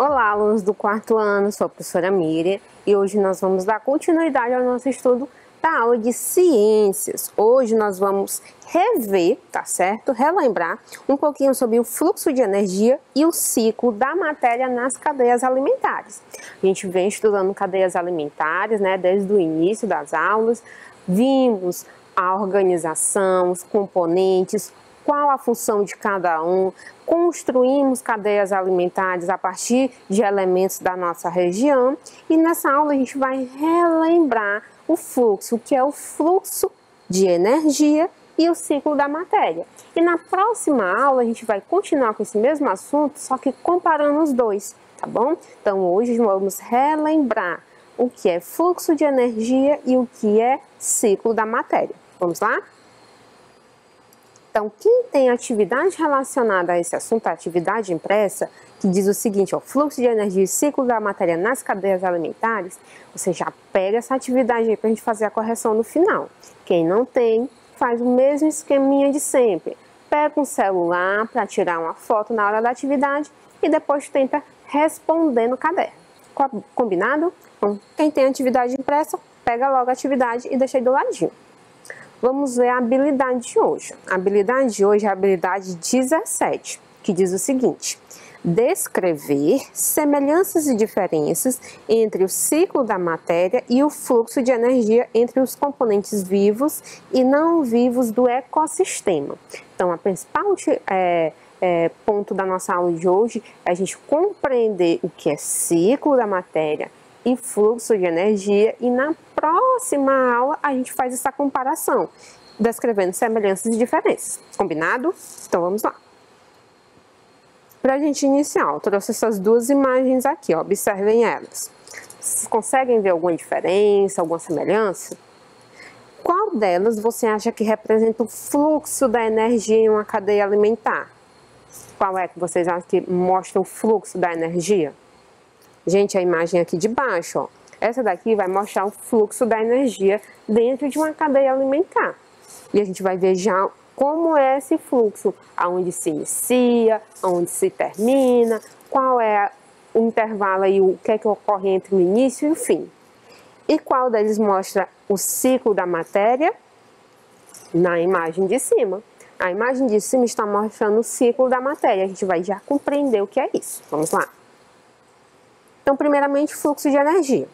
Olá, alunos do quarto ano, sou a professora Miriam e hoje nós vamos dar continuidade ao nosso estudo da aula de ciências. Hoje nós vamos rever, tá certo? Relembrar um pouquinho sobre o fluxo de energia e o ciclo da matéria nas cadeias alimentares. A gente vem estudando cadeias alimentares, né, desde o início das aulas, vimos a organização, os componentes, qual a função de cada um, construímos cadeias alimentares a partir de elementos da nossa região e nessa aula a gente vai relembrar o fluxo, que é o fluxo de energia e o ciclo da matéria. E na próxima aula a gente vai continuar com esse mesmo assunto, só que comparando os dois, tá bom? Então hoje vamos relembrar o que é fluxo de energia e o que é ciclo da matéria. Vamos lá? Então, quem tem atividade relacionada a esse assunto, a atividade impressa, que diz o seguinte, o fluxo de energia e ciclo da matéria nas cadeias alimentares, você já pega essa atividade aí para a gente fazer a correção no final. Quem não tem, faz o mesmo esqueminha de sempre. Pega um celular para tirar uma foto na hora da atividade e depois tenta responder no caderno. Combinado? Então, quem tem atividade impressa, pega logo a atividade e deixa aí do ladinho. Vamos ver a habilidade de hoje. A habilidade de hoje é a habilidade 17, que diz o seguinte: descrever semelhanças e diferenças entre o ciclo da matéria e o fluxo de energia entre os componentes vivos e não vivos do ecossistema. Então, a principal ponto da nossa aula de hoje é a gente compreender o que é ciclo da matéria e fluxo de energia, e na próxima aula a gente faz essa comparação, descrevendo semelhanças e diferenças. Combinado? Então vamos lá. Para a gente iniciar, eu trouxe essas duas imagens aqui, ó, observem elas. Vocês conseguem ver alguma diferença, alguma semelhança? Qual delas você acha que representa o fluxo da energia em uma cadeia alimentar? Qual é que vocês acham que mostra o fluxo da energia? Gente, a imagem aqui de baixo, ó, essa daqui vai mostrar o fluxo da energia dentro de uma cadeia alimentar. E a gente vai ver já como é esse fluxo, aonde se inicia, aonde se termina, qual é o intervalo aí, o que é que ocorre entre o início e o fim. E qual deles mostra o ciclo da matéria? Na imagem de cima. A imagem de cima está mostrando o ciclo da matéria, a gente vai já compreender o que é isso. Vamos lá. Então, primeiramente, fluxo de energia.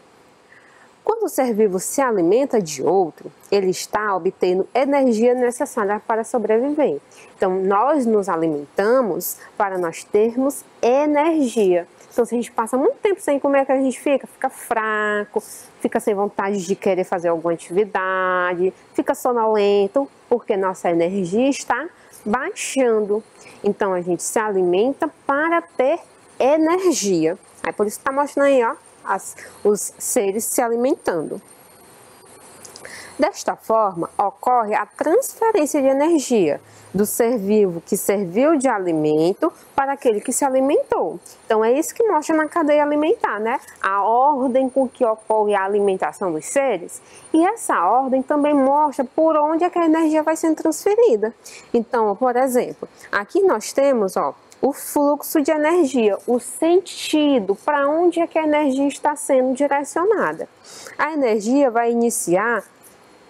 Quando o ser vivo se alimenta de outro, ele está obtendo energia necessária para sobreviver. Então, nós nos alimentamos para nós termos energia. Então, se a gente passa muito tempo sem comer, o que a gente fica? Fica fraco, fica sem vontade de querer fazer alguma atividade, fica sonolento, porque nossa energia está baixando. Então, a gente se alimenta para ter energia. É por isso que está mostrando aí, ó, os seres se alimentando. Desta forma, ocorre a transferência de energia do ser vivo que serviu de alimento para aquele que se alimentou. Então, é isso que mostra na cadeia alimentar, né? A ordem com que ocorre a alimentação dos seres. E essa ordem também mostra por onde é que a energia vai sendo transferida. Então, por exemplo, aqui nós temos, ó, o fluxo de energia, o sentido, para onde é que a energia está sendo direcionada. A energia vai iniciar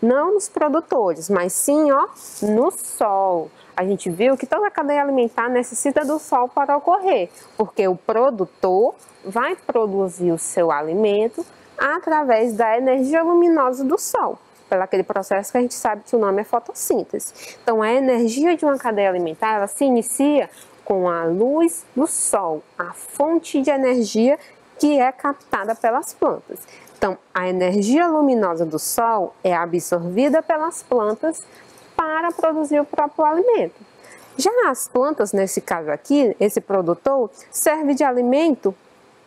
não nos produtores, mas sim, ó, no sol. A gente viu que toda a cadeia alimentar necessita do sol para ocorrer, porque o produtor vai produzir o seu alimento através da energia luminosa do sol, pelo aquele processo que a gente sabe que o nome é fotossíntese. Então, a energia de uma cadeia alimentar, ela se inicia com a luz do sol, a fonte de energia que é captada pelas plantas. Então, a energia luminosa do sol é absorvida pelas plantas para produzir o próprio alimento. Já as plantas, nesse caso aqui, esse produtor, serve de alimento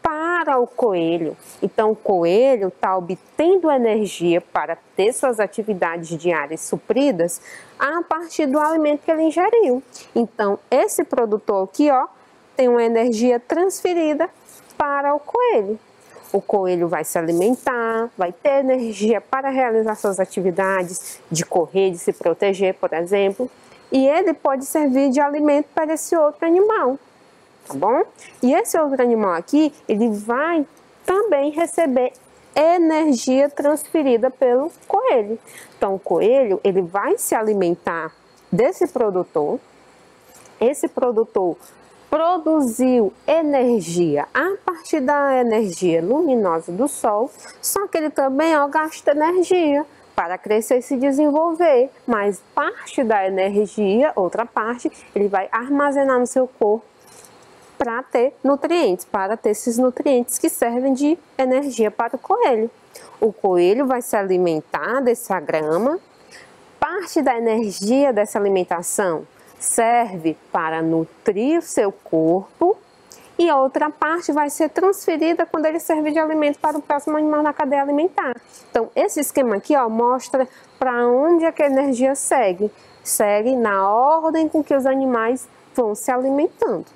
para o coelho. Então, o coelho está obtendo energia para ter suas atividades diárias supridas a partir do alimento que ele ingeriu. Então, esse produtor aqui, ó, tem uma energia transferida para o coelho. O coelho vai se alimentar, vai ter energia para realizar suas atividades de correr, de se proteger, por exemplo. E ele pode servir de alimento para esse outro animal. tá bom? E esse outro animal aqui, ele vai também receber energia transferida pelo coelho. Então, o coelho, ele vai se alimentar desse produtor. Esse produtor produziu energia a partir da energia luminosa do sol, só que ele também gasta energia para crescer e se desenvolver, mas parte da energia, outra parte, ele vai armazenar no seu corpo para ter nutrientes, para ter esses nutrientes que servem de energia para o coelho. O coelho vai se alimentar dessa grama, parte da energia dessa alimentação serve para nutrir o seu corpo e outra parte vai ser transferida quando ele serve de alimento para o próximo animal na cadeia alimentar. Então, esse esquema aqui mostra para onde é que a energia segue. Segue na ordem com que os animais vão se alimentando.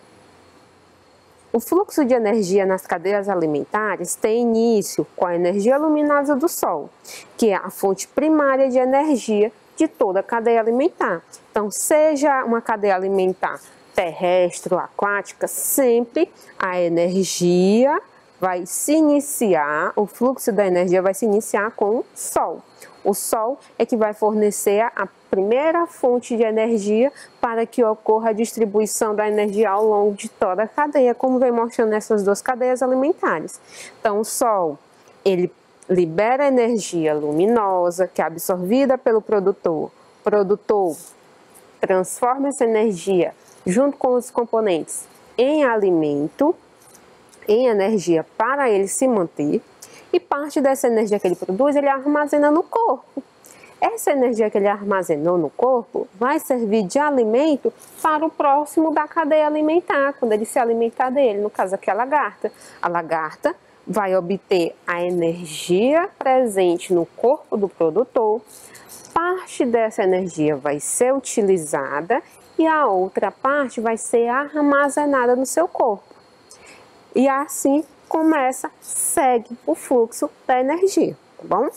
O fluxo de energia nas cadeias alimentares tem início com a energia luminosa do sol, que é a fonte primária de energia de toda a cadeia alimentar. Então, seja uma cadeia alimentar terrestre ou aquática, sempre a energia vai se iniciar, o fluxo da energia vai se iniciar com o sol. O sol é que vai fornecer a primeira fonte de energia para que ocorra a distribuição da energia ao longo de toda a cadeia, como vem mostrando nessas duas cadeias alimentares. Então, o sol, ele libera energia luminosa, que é absorvida pelo produtor. O produtor transforma essa energia, junto com os componentes, em alimento, em energia para ele se manter, e parte dessa energia que ele produz, ele armazena no corpo. Essa energia que ele armazenou no corpo vai servir de alimento para o próximo da cadeia alimentar, quando ele se alimentar dele, no caso aqui a lagarta. A lagarta vai obter a energia presente no corpo do produtor, parte dessa energia vai ser utilizada e a outra parte vai ser armazenada no seu corpo. E assim segue o fluxo da energia, tá bom?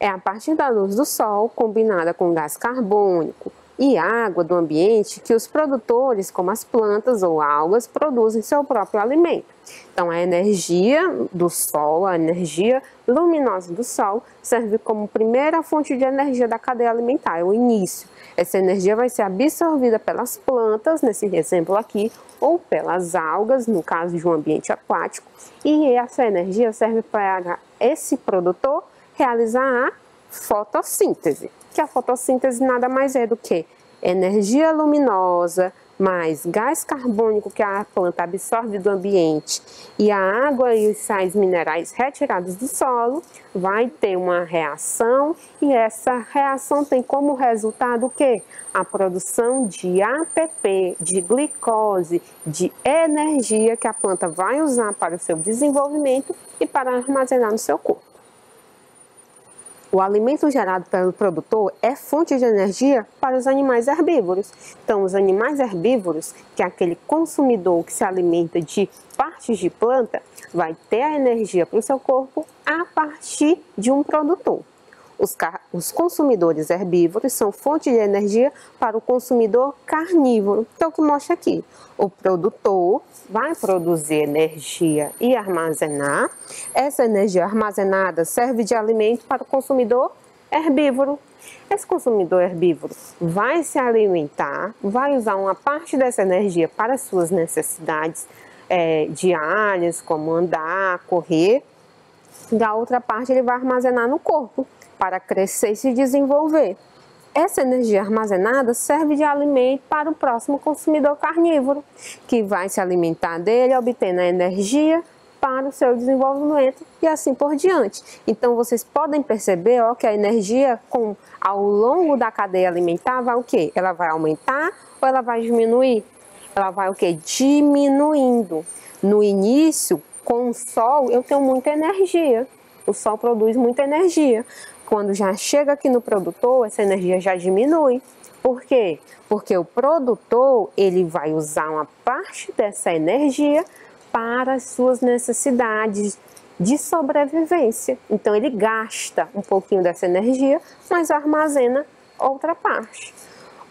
É a partir da luz do sol, combinada com gás carbônico e água do ambiente, que os produtores, como as plantas ou algas, produzem seu próprio alimento. Então, a energia do sol, a energia luminosa do sol, serve como primeira fonte de energia da cadeia alimentar, é o início. Essa energia vai ser absorvida pelas plantas, nesse exemplo aqui, ou pelas algas, no caso de um ambiente aquático, e essa energia serve para esse produtor realizar a fotossíntese, que a fotossíntese nada mais é do que energia luminosa mais gás carbônico que a planta absorve do ambiente e a água e os sais minerais retirados do solo, vai ter uma reação e essa reação tem como resultado o quê? A produção de ATP, de glicose, de energia que a planta vai usar para o seu desenvolvimento e para armazenar no seu corpo. O alimento gerado pelo produtor é fonte de energia para os animais herbívoros. Então, os animais herbívoros, que é aquele consumidor que se alimenta de partes de planta, vai ter a energia para o seu corpo a partir de um produtor. Os consumidores herbívoros são fonte de energia para o consumidor carnívoro, que é o que mostra aqui. O produtor vai produzir energia e armazenar. Essa energia armazenada serve de alimento para o consumidor herbívoro. Esse consumidor herbívoro vai se alimentar, vai usar uma parte dessa energia para suas necessidades diárias, como andar, correr. E a outra parte ele vai armazenar no corpo, para crescer e se desenvolver. Essa energia armazenada serve de alimento para o próximo consumidor carnívoro, que vai se alimentar dele, obtendo a energia para o seu desenvolvimento e assim por diante. Então, vocês podem perceber que a energia ao longo da cadeia alimentar vai o quê? Ela vai aumentar ou ela vai diminuir? Ela vai o quê? Diminuindo. No início, com o sol, eu tenho muita energia. O sol produz muita energia. Quando já chega aqui no produtor, essa energia já diminui. Por quê? Porque o produtor ele vai usar uma parte dessa energia para as suas necessidades de sobrevivência. Então ele gasta um pouquinho dessa energia, mas armazena outra parte.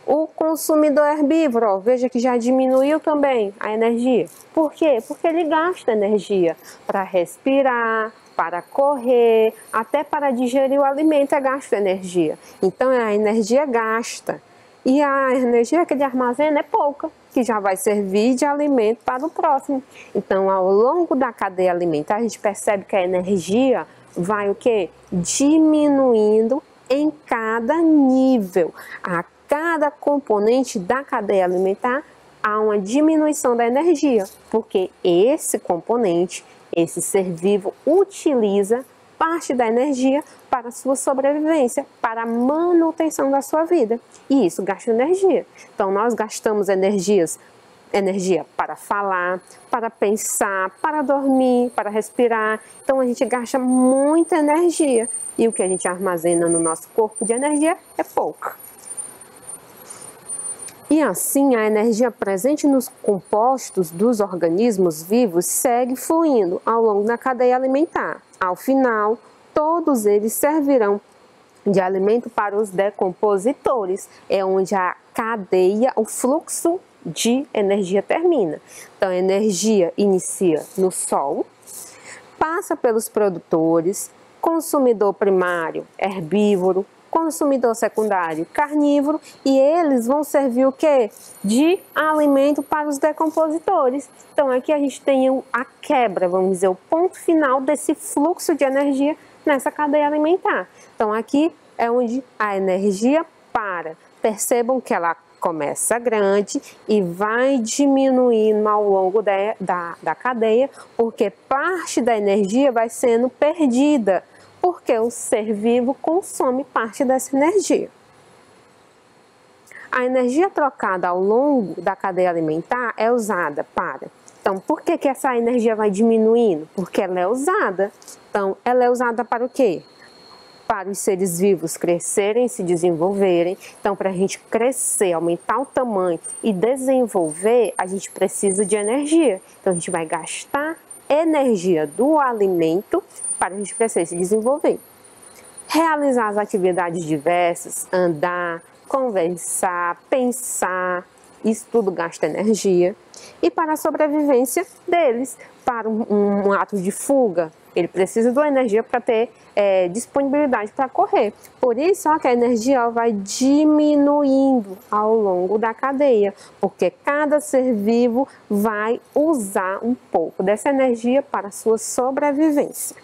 O consumidor herbívoro, ó, veja que já diminuiu também a energia. Por quê? Porque ele gasta energia para respirar, para correr, até para digerir o alimento é gasto energia. Então a energia gasta. E a energia que ele armazena é pouca, que já vai servir de alimento para o próximo. Então, ao longo da cadeia alimentar, a gente percebe que a energia vai o quê? Diminuindo em cada nível. A cada componente da cadeia alimentar há uma diminuição da energia, porque esse componente, esse ser vivo, utiliza parte da energia para a sua sobrevivência, para a manutenção da sua vida. E isso gasta energia. Então, nós gastamos energia para falar, para pensar, para dormir, para respirar. Então, a gente gasta muita energia. E o que a gente armazena no nosso corpo de energia é pouca. E assim, a energia presente nos compostos dos organismos vivos segue fluindo ao longo da cadeia alimentar. Ao final, todos eles servirão de alimento para os decompositores. É onde a cadeia, o fluxo de energia termina. Então, a energia inicia no Sol, passa pelos produtores, consumidor primário, herbívoro, consumidor secundário, carnívoro, e eles vão servir o quê? De alimento para os decompositores. Então aqui a gente tem a quebra, vamos dizer, o ponto final desse fluxo de energia nessa cadeia alimentar. Então aqui é onde a energia para. Percebam que ela começa grande e vai diminuindo ao longo da cadeia, porque parte da energia vai sendo perdida, porque o ser vivo consome parte dessa energia. A energia trocada ao longo da cadeia alimentar é usada para... Então, por que essa energia vai diminuindo? Porque ela é usada. Então, ela é usada para o quê? Para os seres vivos crescerem, se desenvolverem. Então, para a gente crescer, aumentar o tamanho e desenvolver, a gente precisa de energia. Então, a gente vai gastar energia do alimento para a gente crescer e se desenvolver. Realizar as atividades diversas, andar, conversar, pensar, isso tudo gasta energia. E para a sobrevivência deles, para um ato de fuga, ele precisa de uma energia para ter disponibilidade para correr. Por isso, ó, que a energia vai diminuindo ao longo da cadeia, porque cada ser vivo vai usar um pouco dessa energia para a sua sobrevivência.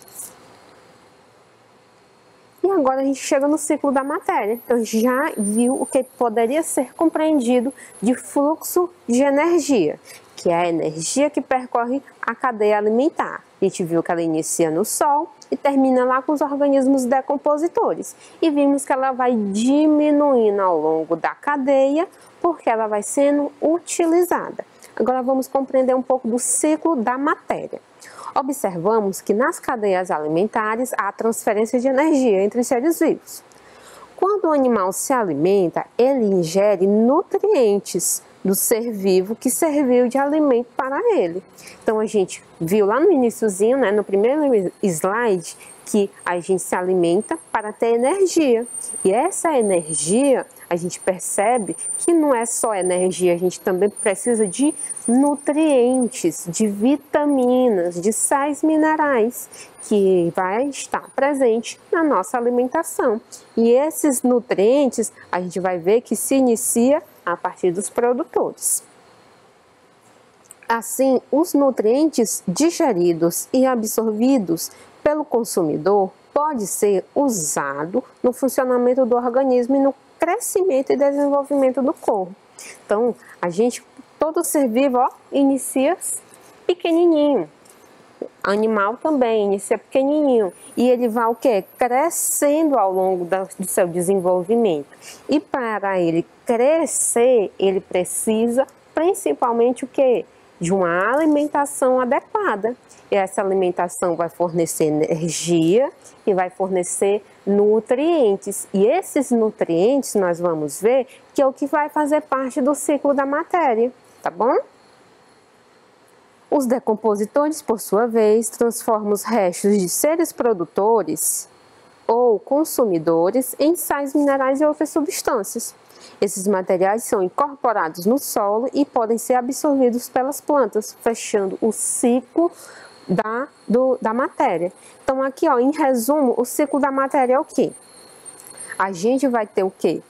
E agora a gente chega no ciclo da matéria. Então, a gente já viu o que poderia ser compreendido de fluxo de energia, que é a energia que percorre a cadeia alimentar. A gente viu que ela inicia no Sol e termina lá com os organismos decompositores. E vimos que ela vai diminuindo ao longo da cadeia, porque ela vai sendo utilizada. Agora vamos compreender um pouco do ciclo da matéria. Observamos que nas cadeias alimentares há transferência de energia entre seres vivos. Quando o animal se alimenta, ele ingere nutrientes do ser vivo que serviu de alimento para ele. Então a gente viu lá no iniciozinho, né, no primeiro slide, que a gente se alimenta para ter energia. E essa energia, a gente percebe que não é só energia, a gente também precisa de nutrientes, de vitaminas, de sais minerais, que vai estar presente na nossa alimentação. E esses nutrientes, a gente vai ver que se inicia a partir dos produtores. Assim, os nutrientes digeridos e absorvidos pelo consumidor pode ser usado no funcionamento do organismo e no crescimento e desenvolvimento do corpo. Então, todo ser vivo, ó, inicia pequenininho. Animal também inicia pequenininho. E ele vai o quê? Crescendo ao longo do seu desenvolvimento. E para ele crescer, ele precisa principalmente o quê? De uma alimentação adequada. E essa alimentação vai fornecer energia e vai fornecer nutrientes. E esses nutrientes nós vamos ver que é o que vai fazer parte do ciclo da matéria, tá bom? Os decompositores, por sua vez, transformam os restos de seres produtores ou consumidores em sais minerais e outras substâncias. Esses materiais são incorporados no solo e podem ser absorvidos pelas plantas, fechando o ciclo da matéria. Então aqui, ó, em resumo, o ciclo da matéria é o quê? A gente vai ter o quê?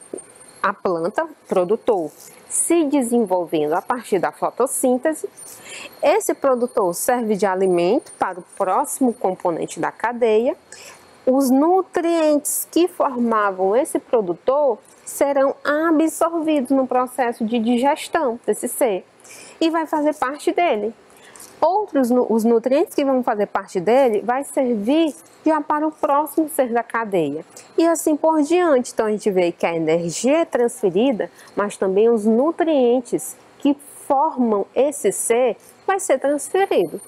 A planta, produtor, se desenvolvendo a partir da fotossíntese. Esse produtor serve de alimento para o próximo componente da cadeia. Os nutrientes que formavam esse produtor serão absorvidos no processo de digestão desse ser e vai fazer parte dele. Os nutrientes que vão fazer parte dele vai servir já para o próximo ser da cadeia. E assim por diante. Então a gente vê que a energia é transferida, mas também os nutrientes que formam esse ser vai ser transferido.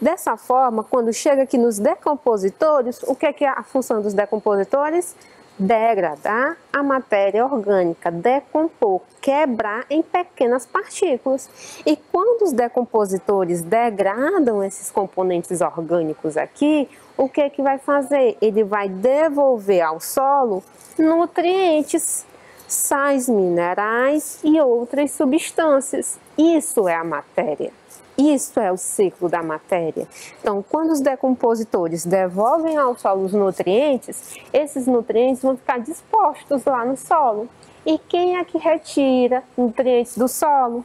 Dessa forma, quando chega aqui nos decompositores, o que é a função dos decompositores? Degradar a matéria orgânica, decompor, quebrar em pequenas partículas. E quando os decompositores degradam esses componentes orgânicos aqui, o que é que vai fazer? Ele vai devolver ao solo nutrientes, sais minerais e outras substâncias. Isso é a matéria. Isso é o ciclo da matéria. Então, quando os decompositores devolvem ao solo os nutrientes, esses nutrientes vão ficar dispostos lá no solo. E quem é que retira nutrientes do solo?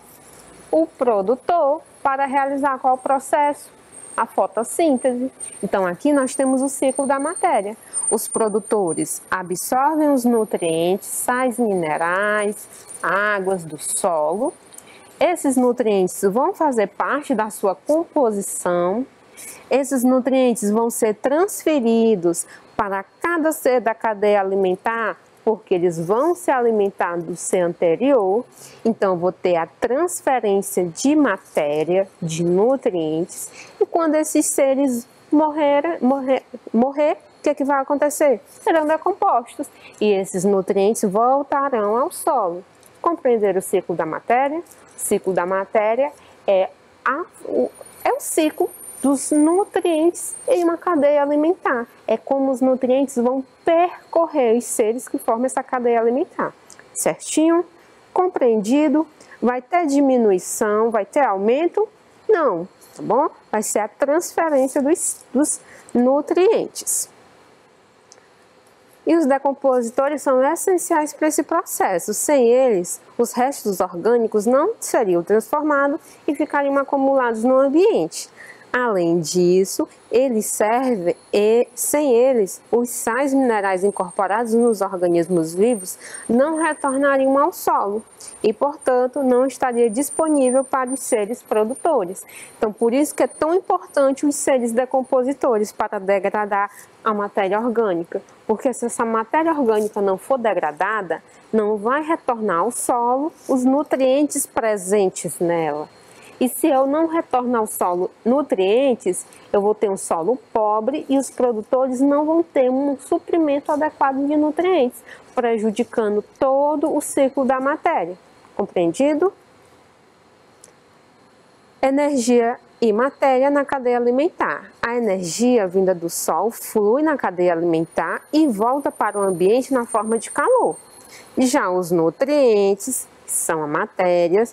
O produtor, para realizar qual processo? A fotossíntese. Então, aqui nós temos o ciclo da matéria. Os produtores absorvem os nutrientes, sais minerais, águas do solo. Esses nutrientes vão fazer parte da sua composição. Esses nutrientes vão ser transferidos para cada ser da cadeia alimentar, porque eles vão se alimentar do ser anterior. Então, vou ter a transferência de matéria, de nutrientes. E quando esses seres morrer, o que vai acontecer? Serão decompostos. E esses nutrientes voltarão ao solo. Compreender o ciclo da matéria? O ciclo da matéria é o ciclo dos nutrientes em uma cadeia alimentar. É como os nutrientes vão percorrer os seres que formam essa cadeia alimentar. Certinho? Compreendido? Vai ter diminuição? Vai ter aumento? Não, tá bom? Vai ser a transferência dos nutrientes. E os decompositores são essenciais para esse processo. Sem eles, os restos orgânicos não seriam transformados e ficariam acumulados no ambiente. Além disso, eles servem e, sem eles, os sais minerais incorporados nos organismos vivos não retornariam ao solo e, portanto, não estaria disponível para os seres produtores. Então, por isso que é tão importante os seres decompositores para degradar a matéria orgânica, porque se essa matéria orgânica não for degradada, não vai retornar ao solo os nutrientes presentes nela. E se eu não retornar ao solo nutrientes, eu vou ter um solo pobre e os produtores não vão ter um suprimento adequado de nutrientes, prejudicando todo o ciclo da matéria. Compreendido? Energia e matéria na cadeia alimentar. A energia vinda do sol flui na cadeia alimentar e volta para o ambiente na forma de calor. Já os nutrientes, que são a matéria,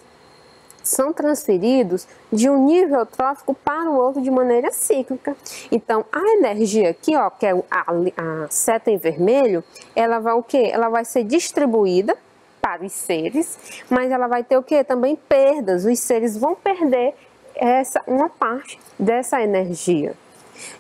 são transferidos de um nível trófico para o outro de maneira cíclica. Então, a energia aqui, ó, que é a seta em vermelho, ela vai o quê? Ela vai ser distribuída para os seres, mas ela vai ter o quê? Também perdas. Os seres vão perder uma parte dessa energia.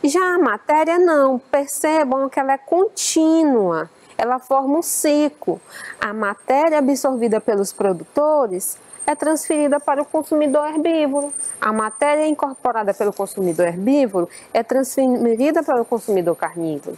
Já a matéria não. Percebam que ela é contínua. Ela forma um ciclo. A matéria absorvida pelos produtores é transferida para o consumidor herbívoro. A matéria incorporada pelo consumidor herbívoro é transferida para o consumidor carnívoro.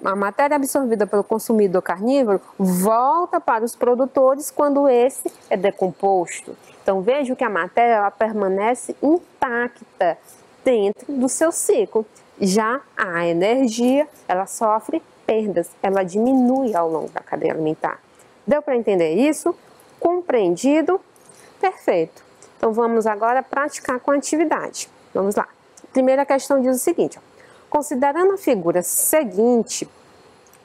A matéria absorvida pelo consumidor carnívoro volta para os produtores quando esse é decomposto. Então veja que a matéria ela permanece intacta dentro do seu ciclo. Já a energia, ela sofre perdas, ela diminui ao longo da cadeia alimentar. Deu para entender isso? Compreendido? Perfeito. Então vamos agora praticar com a atividade. Vamos lá. A primeira questão diz o seguinte, ó. Considerando a figura seguinte,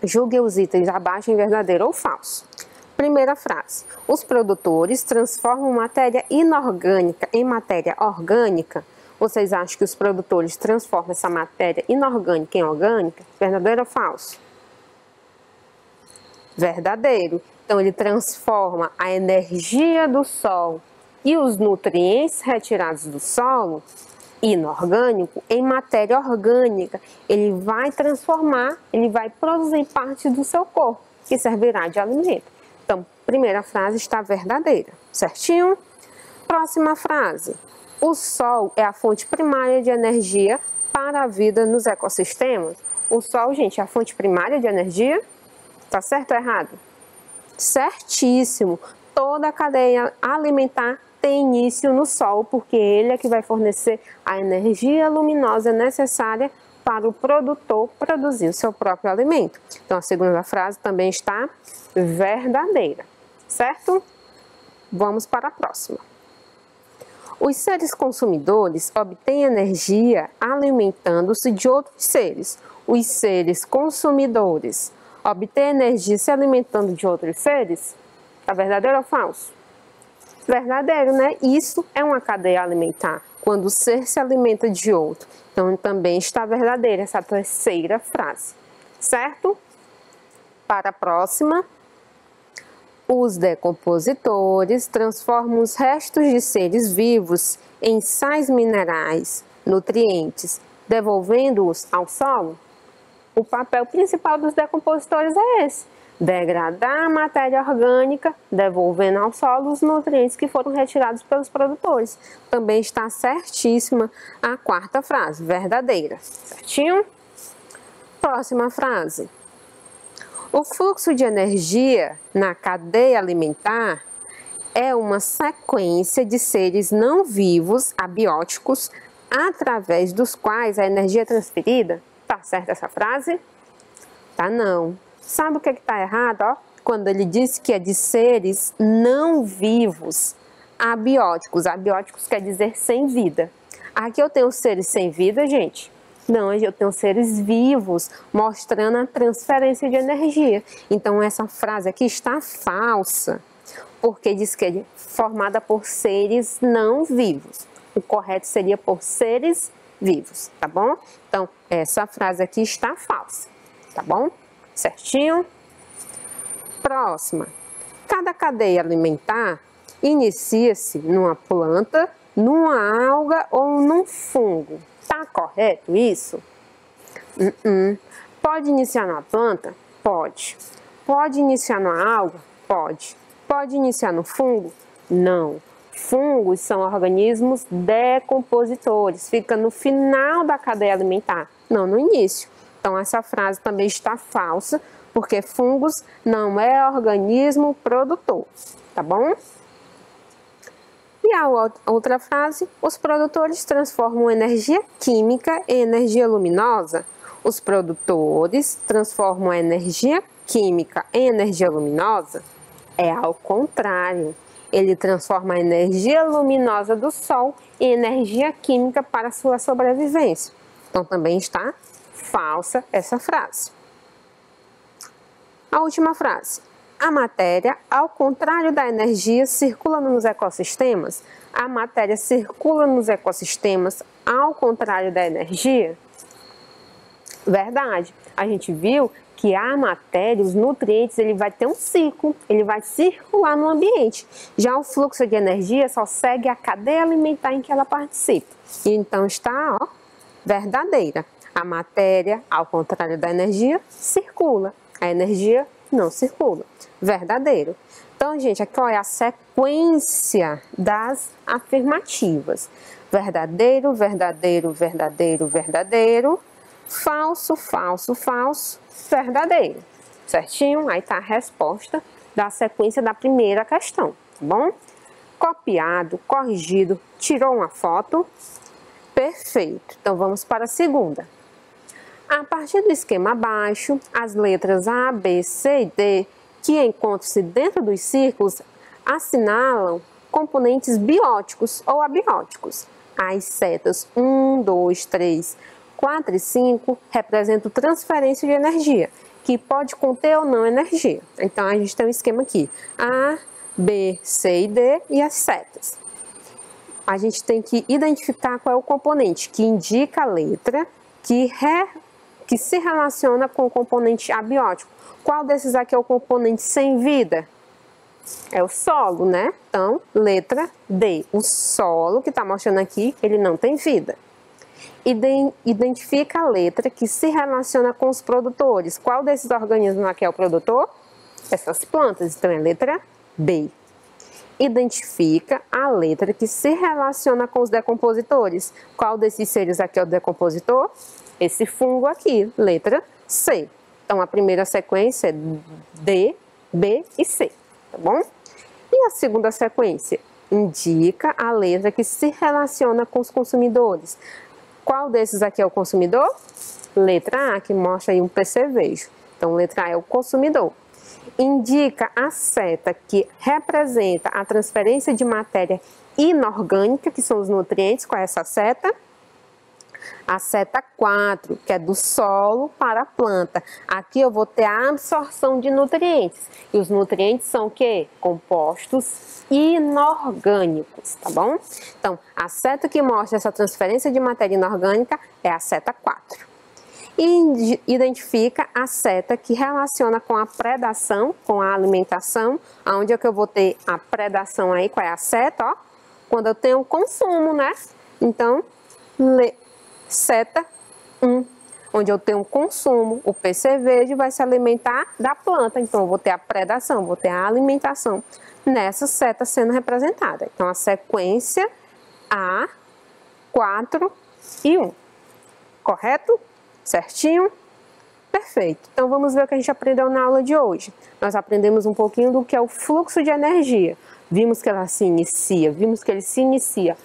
Julgue os itens abaixo em verdadeiro ou falso. Primeira frase. Os produtores transformam matéria inorgânica em matéria orgânica. Vocês acham que os produtores transformam essa matéria inorgânica em orgânica? Verdadeiro ou falso? Verdadeiro. Então, ele transforma a energia do sol e os nutrientes retirados do solo, inorgânico, em matéria orgânica. Ele vai transformar, ele vai produzir parte do seu corpo, que servirá de alimento. Então, primeira frase está verdadeira, certinho? Próxima frase. O sol é a fonte primária de energia para a vida nos ecossistemas. O sol, gente, é a fonte primária de energia? Tá certo ou errado? Certíssimo. Toda a cadeia alimentar tem início no sol, porque ele é que vai fornecer a energia luminosa necessária para o produtor produzir o seu próprio alimento. Então, a segunda frase também está verdadeira, certo? Vamos para a próxima. Os seres consumidores obtêm energia alimentando-se de outros seres. Os seres consumidores obtêm energia se alimentando de outros seres? Tá verdadeiro ou falso? Verdadeiro, né? Isso é uma cadeia alimentar, quando o ser se alimenta de outro. Então, também está verdadeira essa terceira frase, certo? Para a próxima. Os decompositores transformam os restos de seres vivos em sais minerais, nutrientes, devolvendo-os ao solo? O papel principal dos decompositores é esse: degradar a matéria orgânica, devolvendo ao solo os nutrientes que foram retirados pelos produtores. Também está certíssima a quarta frase, verdadeira. Certinho? Próxima frase. O fluxo de energia na cadeia alimentar é uma sequência de seres não vivos, abióticos, através dos quais a energia é transferida. Tá certa essa frase? Tá não. Sabe o que está errado? Ó? Quando ele diz que é de seres não vivos, abióticos. Abióticos quer dizer sem vida. Aqui eu tenho seres sem vida, gente. Não, eu tenho seres vivos, mostrando a transferência de energia. Então, essa frase aqui está falsa, porque diz que é formada por seres não vivos. O correto seria por seres vivos, tá bom? Então, essa frase aqui está falsa, tá bom? Certinho? Próxima. Cada cadeia alimentar inicia-se numa planta, numa alga ou num fungo. Tá correto isso? Pode iniciar na planta? Pode. Pode iniciar na alga? Pode. Pode iniciar no fungo? Não. Fungos são organismos decompositores. Fica no final da cadeia alimentar, não no início. Então, essa frase também está falsa, porque fungos não é organismo produtor, tá bom? E a outra frase, os produtores transformam energia química em energia luminosa. Os produtores transformam a energia química em energia luminosa? É ao contrário. Ele transforma a energia luminosa do Sol em energia química para sua sobrevivência. Então, também está falsa essa frase. A última frase. A matéria, ao contrário da energia, circula nos ecossistemas? A matéria circula nos ecossistemas ao contrário da energia? Verdade. A gente viu que a matéria, os nutrientes, ele vai ter um ciclo, ele vai circular no ambiente. Já o fluxo de energia só segue a cadeia alimentar em que ela participa. Então está, ó, verdadeira. A matéria, ao contrário da energia, circula. A energia não circula. Verdadeiro. Então, gente, aqui ó, é a sequência das afirmativas. Verdadeiro, verdadeiro, verdadeiro, verdadeiro. Falso, falso, falso, verdadeiro. Certinho? Aí tá a resposta da sequência da primeira questão, tá bom? Copiado, corrigido, tirou uma foto. Perfeito. Então, vamos para a segunda. A partir do esquema abaixo, as letras A, B, C e D, que encontram-se dentro dos círculos, assinalam componentes bióticos ou abióticos. As setas 1, 2, 3, 4 e 5 representam transferência de energia. que pode conter ou não energia. Então, a gente tem um esquema aqui, A, B, C e D e as setas. A gente tem que identificar qual é o componente que indica a letra que se relaciona com o componente abiótico. Qual desses aqui é o componente sem vida? É o solo, né? Então, letra D. O solo que está mostrando aqui, ele não tem vida. Identifica a letra que se relaciona com os produtores. Qual desses organismos aqui é o produtor? Essas plantas. Então, é letra B. Identifica a letra que se relaciona com os decompositores. Qual desses seres aqui é o decompositor? Esse fungo aqui, letra C. Então, a primeira sequência é D, B e C, tá bom? E a segunda sequência? Indica a letra que se relaciona com os consumidores. Qual desses aqui é o consumidor? Letra A, que mostra aí um percevejo. Então, letra A é o consumidor. Indica a seta que representa a transferência de matéria inorgânica, que são os nutrientes. Qual é essa seta? A seta 4, que é do solo para a planta. Aqui eu vou ter a absorção de nutrientes. E os nutrientes são o quê? Compostos inorgânicos, tá bom? Então, a seta que mostra essa transferência de matéria inorgânica é a seta 4. E identifica a seta que relaciona com a predação, com a alimentação. Onde é que eu vou ter a predação aí? Qual é a seta? Ó, quando eu tenho consumo, né? Então, seta 1, onde eu tenho consumo, o percevejo vai se alimentar da planta. Então, eu vou ter a predação, vou ter a alimentação nessa seta sendo representada. Então, a sequência A, 4 e 1. Correto? Certinho? Perfeito. Então, vamos ver o que a gente aprendeu na aula de hoje. Nós aprendemos um pouquinho do que é o fluxo de energia. Vimos que ele se inicia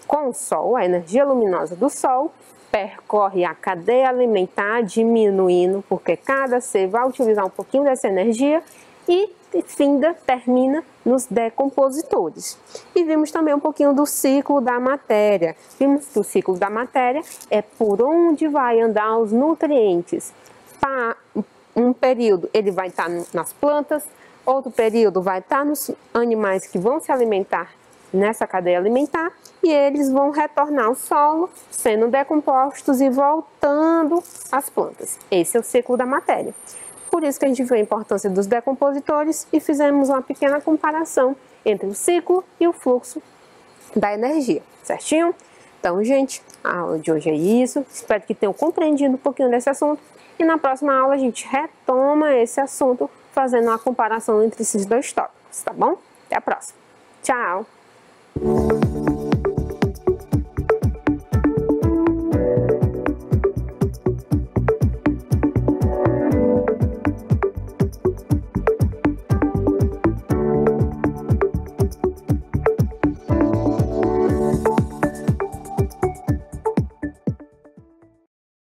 com o Sol, a energia luminosa do Sol, percorre a cadeia alimentar, diminuindo, porque cada ser vai utilizar um pouquinho dessa energia e termina nos decompositores. E vimos também um pouquinho do ciclo da matéria. Vimos que o ciclo da matéria é por onde vai andar os nutrientes. Para um período ele vai estar nas plantas, outro período vai estar nos animais que vão se alimentar nessa cadeia alimentar, e eles vão retornar ao solo, sendo decompostos e voltando às plantas. Esse é o ciclo da matéria. Por isso que a gente viu a importância dos decompositores e fizemos uma pequena comparação entre o ciclo e o fluxo da energia, certinho? Então, gente, a aula de hoje é isso. Espero que tenham compreendido um pouquinho desse assunto. E na próxima aula a gente retoma esse assunto fazendo uma comparação entre esses dois tópicos, tá bom? Até a próxima. Tchau!